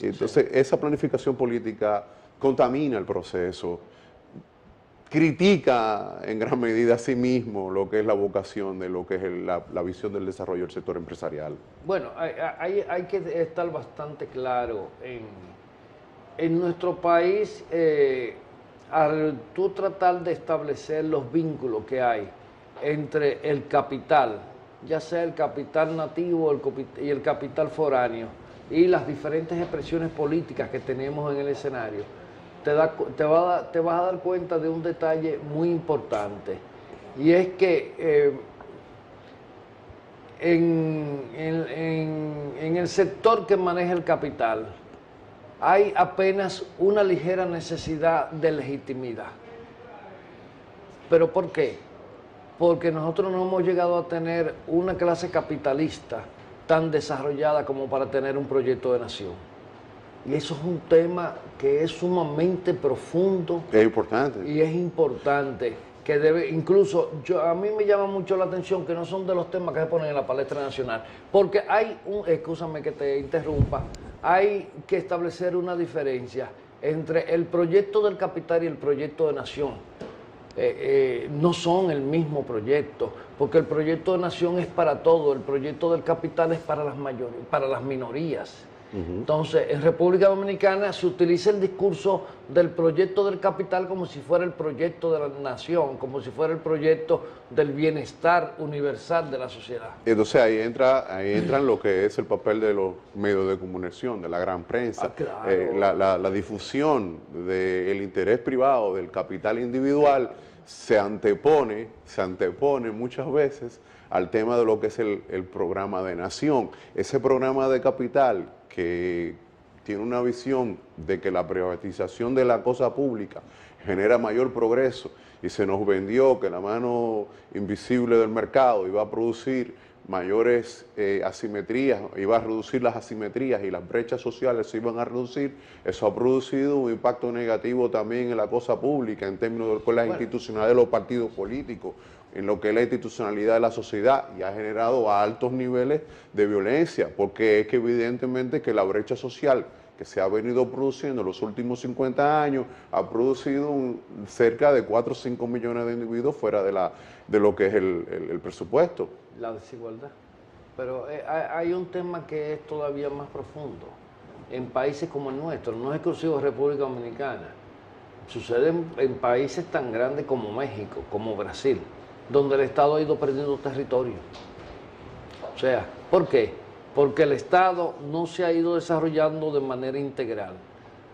Y entonces, esa planificación política contamina el proceso, critica en gran medida a sí mismo lo que es la vocación de lo que es la visión del desarrollo del sector empresarial. Bueno, hay que estar bastante claro en nuestro país, al tú tratar de establecer los vínculos que hay entre el capital, ya sea el capital nativo y el capital foráneo, y las diferentes expresiones políticas que tenemos en el escenario, te vas a dar cuenta de un detalle muy importante, y es que en el sector que maneja el capital hay apenas una ligera necesidad de legitimidad. ¿Pero por qué? Porque nosotros no hemos llegado a tener una clase capitalista tan desarrollada como para tener un proyecto de nación. Y eso es un tema que es sumamente profundo. Es importante. Y es importante, que debe, incluso, a mí me llama mucho la atención que no son de los temas que se ponen en la palestra nacional. Porque hay excúsame que te interrumpa, hay que establecer una diferencia entre el proyecto del capital y el proyecto de nación. No son el mismo proyecto, porque el proyecto de nación es para todo, el proyecto del capital es para las minorías. Entonces, en República Dominicana se utiliza el discurso del proyecto del capital como si fuera el proyecto de la nación, como si fuera el proyecto del bienestar universal de la sociedad. Entonces ahí entran lo que es el papel de los medios de comunicación, de la gran prensa, claro. La difusión del interés privado, del capital individual, se antepone muchas veces al tema de lo que es el programa de nación. Ese programa de capital que tiene una visión de que la privatización de la cosa pública genera mayor progreso, y se nos vendió que la mano invisible del mercado iba a producir mayores asimetrías, iba a reducir las asimetrías y las brechas sociales se iban a reducir. Eso ha producido un impacto negativo también en la cosa pública en términos de las institucionalidades de los partidos políticos, en lo que es la institucionalidad de la sociedad, y ha generado altos niveles de violencia, porque es que evidentemente que la brecha social que se ha venido produciendo en los últimos 50 años ha producido cerca de 4 o 5 millones de individuos fuera de lo que es el presupuesto. La desigualdad. Pero hay un tema que es todavía más profundo. En países como el nuestro, no es exclusivo de República Dominicana, sucede en países tan grandes como México, como Brasil. donde el Estado ha ido perdiendo territorio. O sea, ¿por qué? Porque el Estado no se ha ido desarrollando de manera integral.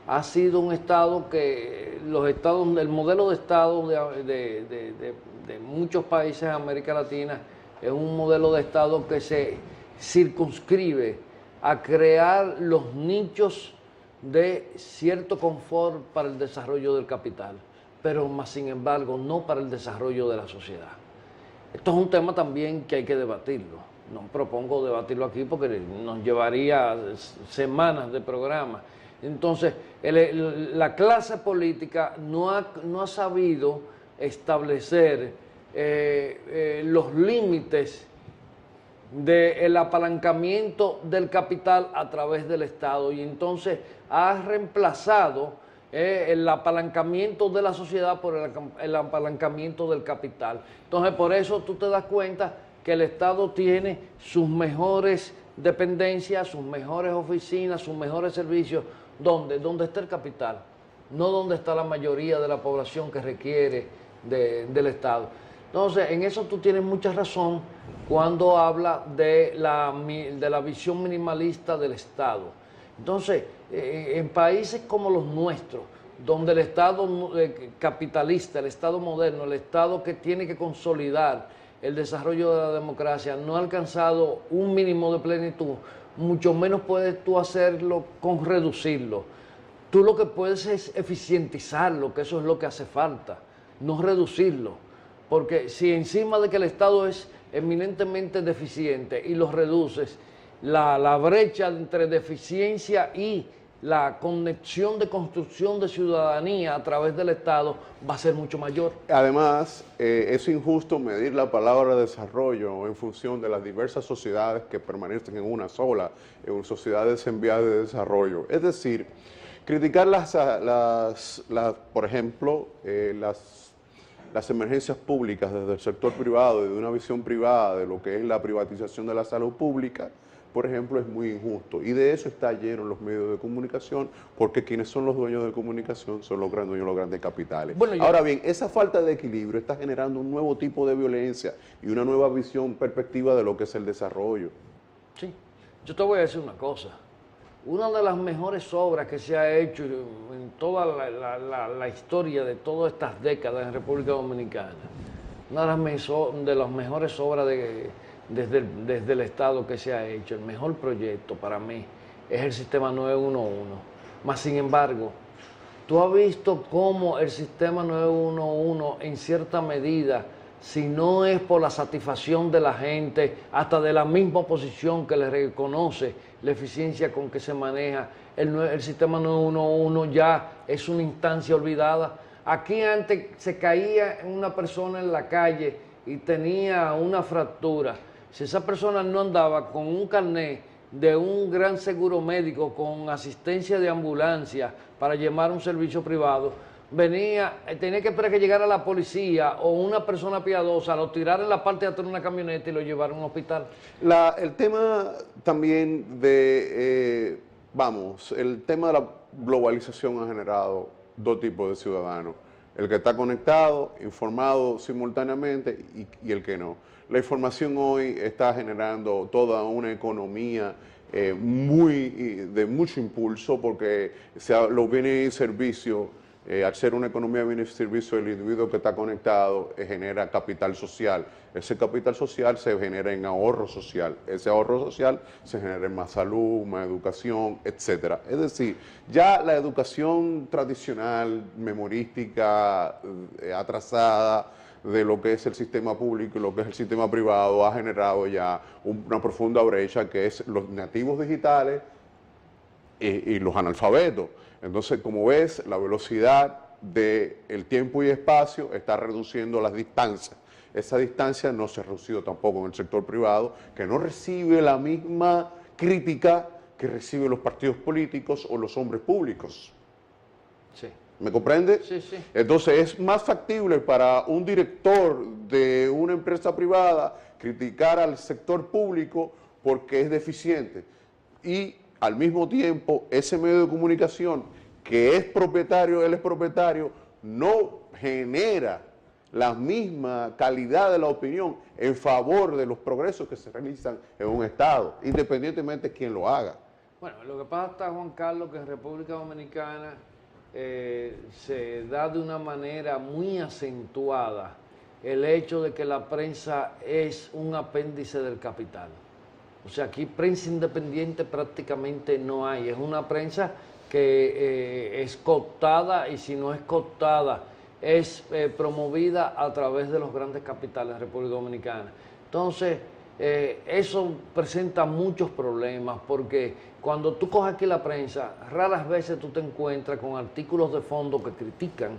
Ha sido un Estado que el modelo de Estado de muchos países de América Latina es un modelo de Estado que se circunscribe a crear los nichos de cierto confort para el desarrollo del capital, pero más sin embargo no para el desarrollo de la sociedad. Esto es un tema también que hay que debatirlo. No propongo debatirlo aquí porque nos llevaría semanas de programa. Entonces, la clase política no ha sabido establecer los límites del apalancamiento del capital a través del Estado, y entonces ha reemplazado el apalancamiento de la sociedad por el apalancamiento del capital. Entonces, por eso tú te das cuenta que el Estado tiene sus mejores dependencias, sus mejores oficinas, sus mejores servicios. ¿Dónde? Donde está el capital, no donde está la mayoría de la población que requiere del Estado. Entonces, en eso tú tienes mucha razón cuando habla de la visión minimalista del Estado. Entonces, en países como los nuestros, donde el Estado capitalista, el Estado moderno, el Estado que tiene que consolidar el desarrollo de la democracia, no ha alcanzado un mínimo de plenitud, mucho menos puedes tú hacerlo con reducirlo. Tú lo que puedes es eficientizarlo, que eso es lo que hace falta, no reducirlo. Porque si encima de que el Estado es eminentemente deficiente y lo reduces, la brecha entre deficiencia y la conexión de construcción de ciudadanía a través del Estado va a ser mucho mayor. Además, es injusto medir la palabra desarrollo en función de las diversas sociedades que permanecen en una sola, en sociedades en vías de desarrollo. Es decir, criticar por ejemplo, las emergencias públicas desde el sector privado, desde una visión privada de lo que es la privatización de la salud pública, por ejemplo, es muy injusto. Y de eso está lleno los medios de comunicación, porque quienes son los dueños de comunicación son los grandes dueños de los grandes capitales. Bueno, ahora bien, esa falta de equilibrio está generando un nuevo tipo de violencia y una nueva visión, perspectiva de lo que es el desarrollo. Sí, yo te voy a decir una cosa. Una de las mejores obras que se ha hecho en toda la historia de todas estas décadas en República Dominicana, una de las mejores obras desde el Estado que se ha hecho, el mejor proyecto para mí es el sistema 911. Mas sin embargo, tú has visto cómo el sistema 911 en cierta medida, si no es por la satisfacción de la gente, hasta de la misma oposición que le reconoce la eficiencia con que se maneja, el sistema 911 ya es una instancia olvidada. Aquí antes se caía una persona en la calle y tenía una fractura. Si esa persona no andaba con un carnet de un gran seguro médico, con asistencia de ambulancia para llamar a un servicio privado, tenía que esperar que llegara la policía o una persona piadosa, lo tirara en la parte de atrás de una camioneta y lo llevara a un hospital. El tema también el tema de la globalización ha generado dos tipos de ciudadanos: el que está conectado, informado simultáneamente, y el que no. La información hoy está generando toda una economía de mucho impulso, porque los bienes y servicios, al ser una economía de bienes y servicios, el individuo que está conectado genera capital social. Ese capital social se genera en ahorro social. Ese ahorro social se genera en más salud, más educación, etc. Es decir, ya la educación tradicional, memorística, atrasada, de lo que es el sistema público y lo que es el sistema privado, ha generado ya una profunda brecha, que es los nativos digitales y los analfabetos. Entonces, como ves, la velocidad del tiempo y espacio está reduciendo las distancias. Esa distancia no se ha reducido tampoco en el sector privado, que no recibe la misma crítica que reciben los partidos políticos o los hombres públicos. Sí. ¿Me comprende? Sí, sí. Entonces es más factible para un director de una empresa privada criticar al sector público porque es deficiente, y al mismo tiempo ese medio de comunicación que es propietario, él es propietario, no genera la misma calidad de la opinión en favor de los progresos que se realizan en un Estado, independientemente de quién lo haga. Bueno, lo que pasa está, Juan Carlos, que en República Dominicana se da de una manera muy acentuada el hecho de que la prensa es un apéndice del capital. O sea, aquí prensa independiente prácticamente no hay. Es una prensa que es cooptada, y si no es cooptada, es promovida a través de los grandes capitales en República Dominicana. Entonces, eso presenta muchos problemas, porque cuando tú coges aquí la prensa, raras veces tú te encuentras con artículos de fondo que critican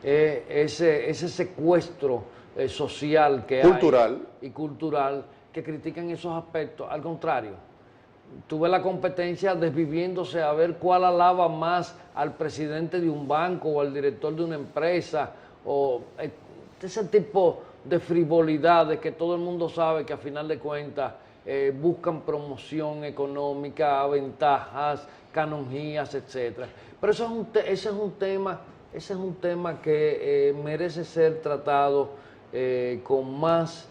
ese secuestro social que cultural. hay y cultural, que critican esos aspectos. Al contrario, tú ves la competencia desviviéndose a ver cuál alaba más al presidente de un banco o al director de una empresa, o ese tipo de frivolidades que todo el mundo sabe que a final de cuentas buscan promoción económica, ventajas, canonjías, etcétera. Pero ese es un tema que merece ser tratado con más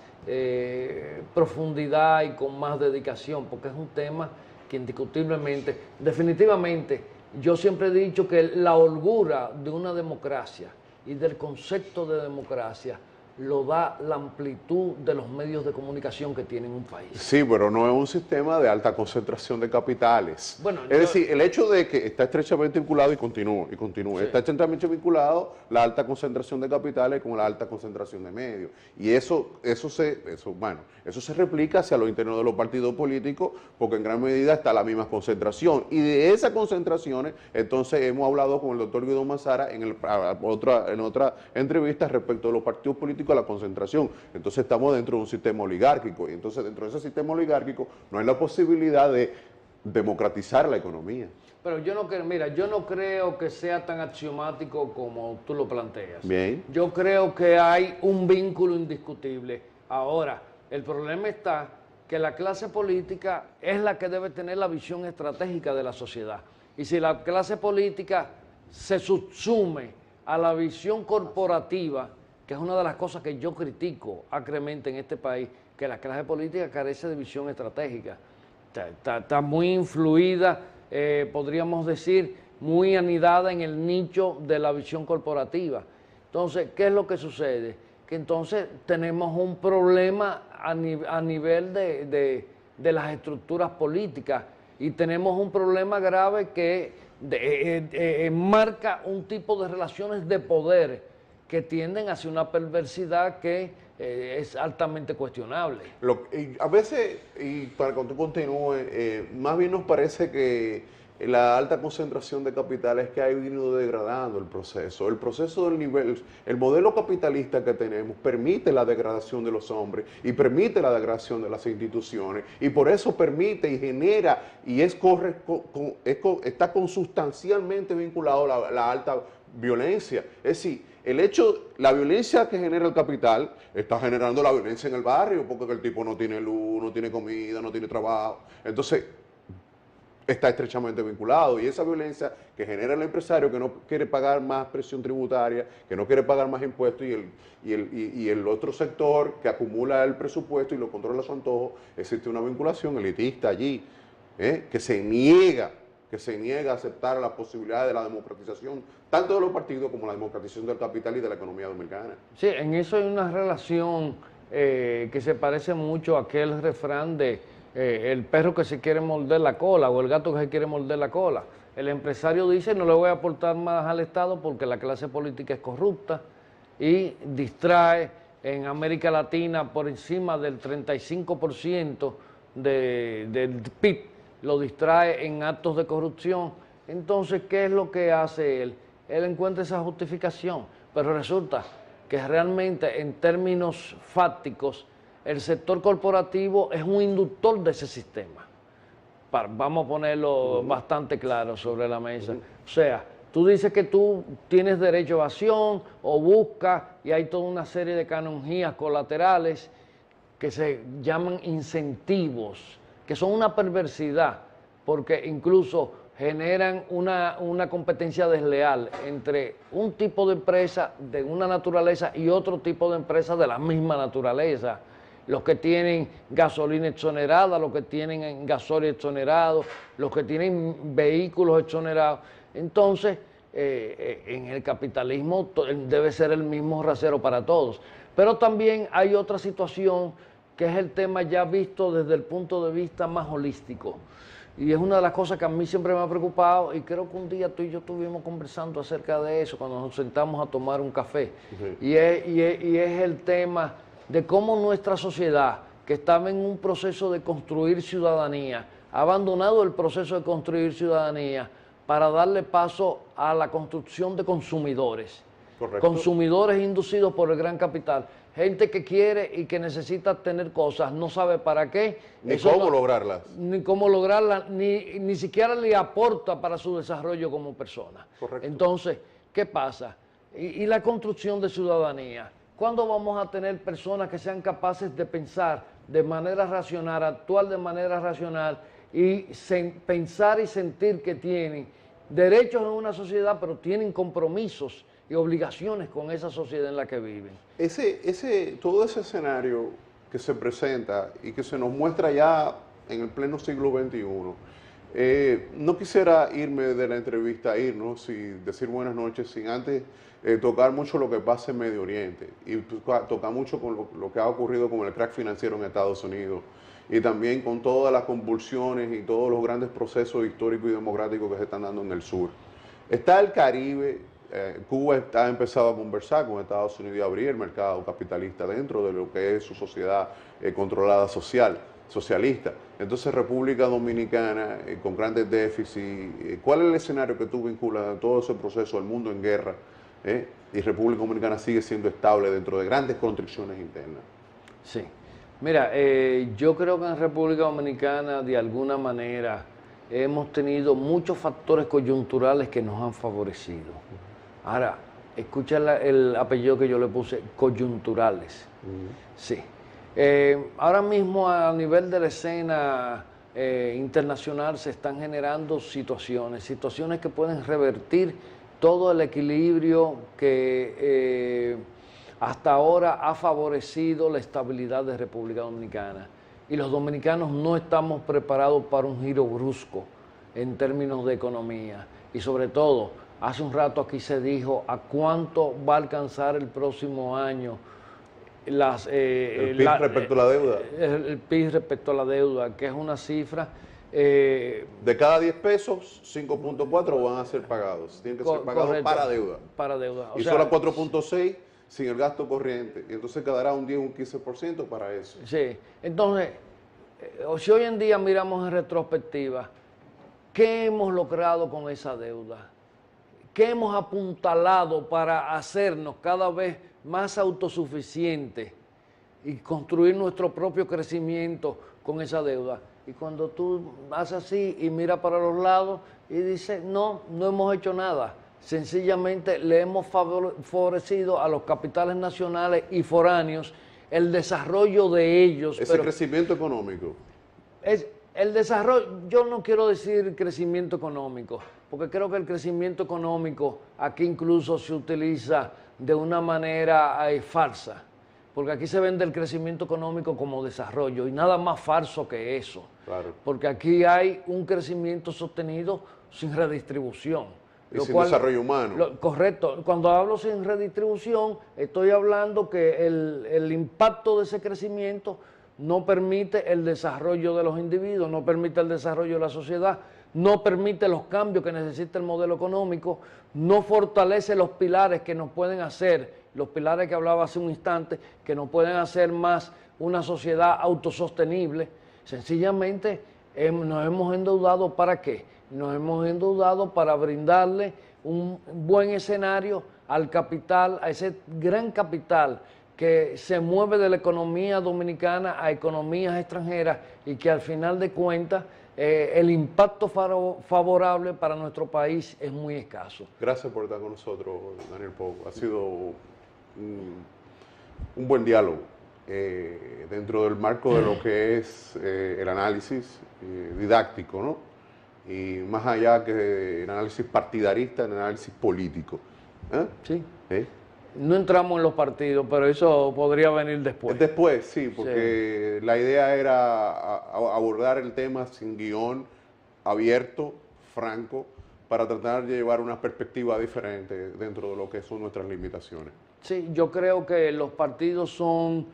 profundidad y con más dedicación, porque es un tema que indiscutiblemente, definitivamente, yo siempre he dicho que la holgura de una democracia y del concepto de democracia lo da la amplitud de los medios de comunicación que tiene un país. Sí, pero no es un sistema de alta concentración de capitales. Bueno, es decir, el hecho de que está estrechamente vinculado y continúa, Sí. está estrechamente vinculado la alta concentración de capitales con la alta concentración de medios. Y eso se replica hacia lo interno de los partidos políticos, porque en gran medida está la misma concentración. Y de esas concentraciones, entonces hemos hablado con el doctor Guido Mazara en otra entrevista respecto de los partidos políticos a la concentración. Entonces estamos dentro de un sistema oligárquico, y entonces dentro de ese sistema oligárquico no hay la posibilidad de democratizar la economía. Pero yo no creo que sea tan axiomático como tú lo planteas. Bien. Yo creo que hay un vínculo indiscutible. Ahora, el problema está que la clase política es la que debe tener la visión estratégica de la sociedad. Y si la clase política se subsume a la visión corporativa, que es una de las cosas que yo critico acremente en este país, que la clase política carece de visión estratégica. Está muy influida, podríamos decir, muy anidada en el nicho de la visión corporativa. Entonces, ¿qué es lo que sucede? Que entonces tenemos un problema a nivel de las estructuras políticas, y tenemos un problema grave que marca un tipo de relaciones de poder que tienden hacia una perversidad que es altamente cuestionable. A veces, y para que tú continúes, más bien nos parece que la alta concentración de capitales que ha ido degradando el proceso. El proceso del nivel, el modelo capitalista que tenemos permite la degradación de los hombres y permite la degradación de las instituciones, y por eso permite y genera y está consustancialmente vinculado a la alta violencia. Es decir, la violencia que genera el capital está generando la violencia en el barrio, porque el tipo no tiene luz, no tiene comida, no tiene trabajo. Entonces, está estrechamente vinculado, y esa violencia que genera el empresario, que no quiere pagar más presión tributaria, que no quiere pagar más impuestos, y el otro sector que acumula el presupuesto y lo controla a su antojo, existe una vinculación elitista allí, que se niega a aceptar la posibilidad de la democratización tanto de los partidos como la democratización del capital y de la economía dominicana. Sí, en eso hay una relación que se parece mucho a aquel refrán de el perro que se quiere morder la cola, o el gato que se quiere morder la cola. El empresario dice: no le voy a aportar más al Estado porque la clase política es corrupta, y distrae en América Latina por encima del 35% del PIB, lo distrae en actos de corrupción. Entonces, ¿qué es lo que hace él? Él encuentra esa justificación, pero resulta que realmente, en términos fácticos, el sector corporativo es un inductor de ese sistema. Vamos a ponerlo bastante claro sobre la mesa. O sea, tú dices que tú tienes derecho a evasión o buscas, y hay toda una serie de canonjías colaterales que se llaman incentivos, que son una perversidad, porque incluso generan una competencia desleal entre un tipo de empresa de una naturaleza y otro tipo de empresa de la misma naturaleza. Los que tienen gasolina exonerada, los que tienen gasoil exonerado, los que tienen vehículos exonerados. Entonces, en el capitalismo debe ser el mismo rasero para todos. Pero también hay otra situación que es el tema ya visto desde el punto de vista más holístico. Y es una de las cosas que a mí siempre me ha preocupado, y creo que un día tú y yo estuvimos conversando acerca de eso cuando nos sentamos a tomar un café. Y es el tema de cómo nuestra sociedad, que estaba en un proceso de construir ciudadanía, ha abandonado el proceso de construir ciudadanía para darle paso a la construcción de consumidores. Correcto. Consumidores inducidos por el gran capital. Gente que quiere y que necesita tener cosas, no sabe para qué. Ni cómo lograrlas. Ni cómo lograrlas, ni siquiera le aporta para su desarrollo como persona. Correcto. Entonces, ¿qué pasa? Y la construcción de ciudadanía. ¿Cuándo vamos a tener personas que sean capaces de pensar de manera racional, actuar de manera racional y pensar y sentir que tienen derechos en una sociedad, pero tienen compromisos y obligaciones con esa sociedad en la que viven? Todo ese escenario que se presenta y que se nos muestra ya en el pleno siglo XXI, no quisiera irme de la entrevista, irnos y decir buenas noches sin antes tocar mucho lo que pasa en Medio Oriente y tocar mucho con lo que ha ocurrido con el crack financiero en Estados Unidos y también con todas las convulsiones y todos los grandes procesos históricos y democráticos que se están dando en el sur. Está el Caribe. Cuba ha empezado a conversar con Estados Unidos y a abrir el mercado capitalista dentro de lo que es su sociedad controlada socialista. Entonces, República Dominicana, con grandes déficits, ¿cuál es el escenario que tú vinculas a todo ese proceso, el mundo en guerra? Y República Dominicana sigue siendo estable dentro de grandes constricciones internas. Sí. Mira, yo creo que en República Dominicana, de alguna manera, hemos tenido muchos factores coyunturales que nos han favorecido. Ahora, escucha el apellido que yo le puse, coyunturales. Sí. Ahora mismo a nivel de la escena internacional se están generando situaciones que pueden revertir todo el equilibrio que hasta ahora ha favorecido la estabilidad de República Dominicana. Y los dominicanos no estamos preparados para un giro brusco en términos de economía. Y sobre todo, hace un rato aquí se dijo a cuánto va a alcanzar el próximo año el PIB respecto a la deuda. El PIB respecto a la deuda, que es una cifra... de cada 10 pesos, 5.4 van a ser pagados. Tienen que ser pagados correcto, para deuda. Para deuda. Y solo 4.6 sin el gasto corriente. Y entonces quedará un 10 o un 15% para eso. Sí. Entonces, si hoy en día miramos en retrospectiva, ¿qué hemos logrado con esa deuda? ¿Qué hemos apuntalado para hacernos cada vez más autosuficientes y construir nuestro propio crecimiento con esa deuda? Y cuando tú haces así y miras para los lados y dices, no hemos hecho nada. Sencillamente le hemos favorecido a los capitales nacionales y foráneos el desarrollo de ellos. Ese crecimiento económico. El desarrollo, yo no quiero decir crecimiento económico, porque creo que el crecimiento económico aquí incluso se utiliza de una manera falsa, porque aquí se vende el crecimiento económico como desarrollo y nada más falso que eso, claro. Porque aquí hay un crecimiento sostenido sin redistribución. Y sin desarrollo humano. Correcto. Cuando hablo sin redistribución, estoy hablando que el impacto de ese crecimiento no permite el desarrollo de los individuos, no permite el desarrollo de la sociedad, no permite los cambios que necesita el modelo económico, no fortalece los pilares que nos pueden hacer, los pilares que hablaba hace un instante, que nos pueden hacer más una sociedad autosostenible. Sencillamente nos hemos endeudado ¿para qué? Nos hemos endeudado para brindarle un buen escenario al capital, a ese gran capital que se mueve de la economía dominicana a economías extranjeras y que al final de cuentas el impacto favorable para nuestro país es muy escaso. Gracias por estar con nosotros, Daniel Pou. Ha sido un buen diálogo dentro del marco de lo que es el análisis didáctico, ¿no? y más allá que el análisis partidarista, el análisis político. Sí. ¿Eh? No entramos en los partidos, pero eso podría venir después. Después, sí, porque la idea era abordar el tema sin guión, abierto, franco, para tratar de llevar una perspectiva diferente dentro de lo que son nuestras limitaciones. Sí, yo creo que los partidos son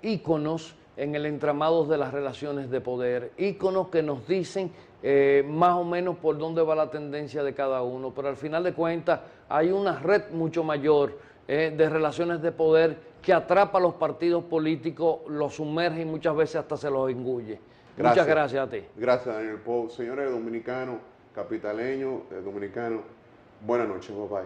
íconos en el entramado de las relaciones de poder, íconos que nos dicen más o menos por dónde va la tendencia de cada uno, pero al final de cuentas hay una red mucho mayor de relaciones de poder que atrapa a los partidos políticos, los sumerge y muchas veces hasta se los engulle. Muchas gracias a ti. Gracias, Daniel Pou. Señores dominicanos, capitaleños, dominicanos, buenas noches, bye.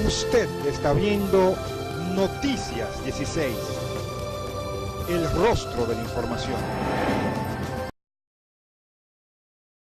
Usted está viendo Noticias 16, el rostro de la información.